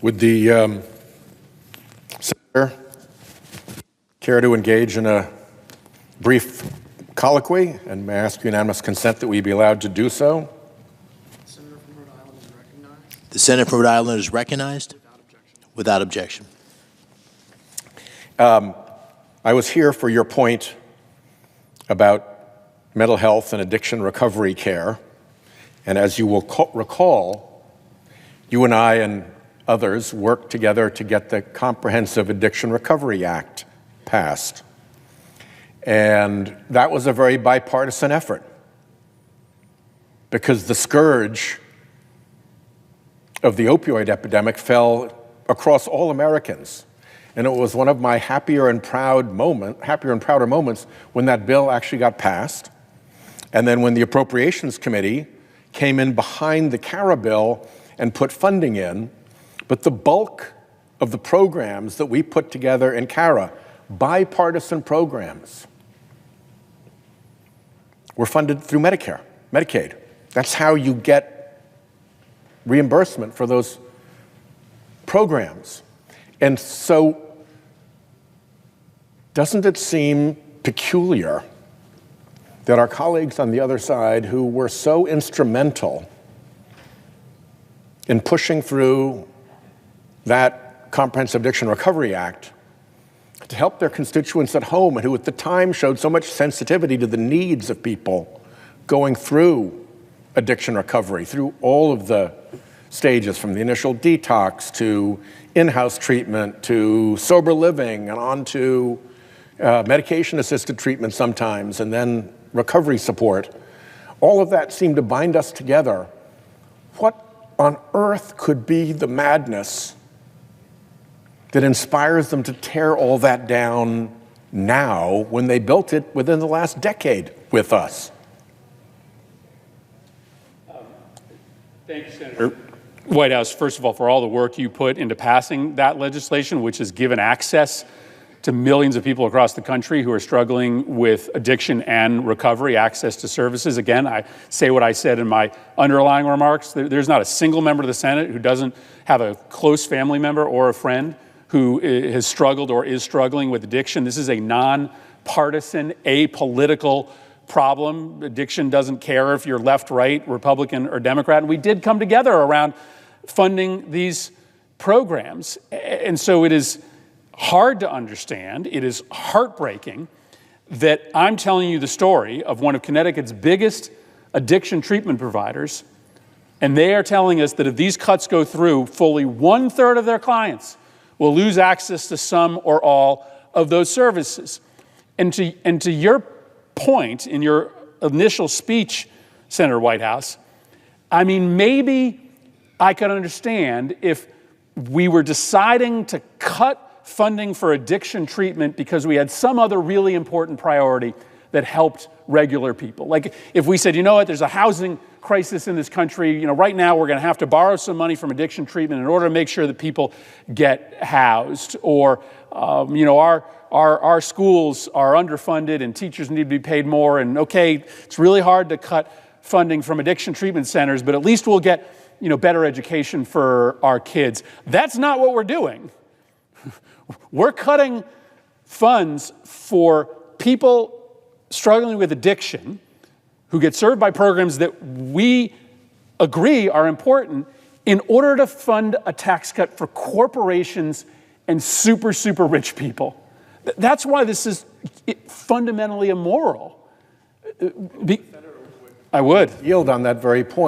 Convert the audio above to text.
Would the Senator care to engage in a brief colloquy? And may I ask unanimous consent that we be allowed to do so? The Senator from Rhode Island is recognized. Without objection. I was here for your point about mental health and addiction recovery care. And as you will recall, you and I and others worked together to get the Comprehensive Addiction Recovery Act passed. And that was a very bipartisan effort because the scourge of the opioid epidemic fell across all Americans. And it was one of my happier and prouder moments when that bill actually got passed. And then when the Appropriations Committee came in behind the CARA bill and put funding in, but the bulk of the programs that we put together in CARA, bipartisan programs, were funded through Medicare, Medicaid. That's how you get reimbursement for those programs. And so, doesn't it seem peculiar that our colleagues on the other side who were so instrumental in pushing through that Comprehensive Addiction Recovery Act to help their constituents at home, and who at the time showed so much sensitivity to the needs of people going through addiction recovery, through all of the stages, from the initial detox to in-house treatment to sober living and on to medication-assisted treatment sometimes, and then recovery support. All of that seemed to bind us together. What on earth could be the madness that inspires them to tear all that down now when they built it within the last decade with us? Thank you, Senator Whitehouse, first of all, for all the work you put into passing that legislation, which has given access to millions of people across the country who are struggling with addiction and recovery, access to services. Again, I say what I said in my underlying remarks. There's not a single member of the Senate who doesn't have a close family member or a friend who has struggled or is struggling with addiction. This is a nonpartisan, apolitical problem. Addiction doesn't care if you're left, right, Republican, or Democrat. And we did come together around funding these programs. And so it is hard to understand, it is heartbreaking that I'm telling you the story of one of Connecticut's biggest addiction treatment providers, and they are telling us that if these cuts go through, fully 1/3 of their clients will lose access to some or all of those services. And to your point in your initial speech, Senator Whitehouse, I mean, maybe I could understand if we were deciding to cut funding for addiction treatment because we had some other really important priority that helped regular people. Like if we said, you know what, there's a housing crisis in this country, right now we're going to have to borrow some money from addiction treatment in order to make sure that people get housed, or our schools are underfunded and teachers need to be paid more, and okay, it's really hard to cut funding from addiction treatment centers, but at least we'll get better education for our kids. That's not what we're doing. We're cutting funds for people struggling with addiction who get served by programs that we agree are important in order to fund a tax cut for corporations and super, super rich people. That's why this is fundamentally immoral. I would yield on that very point.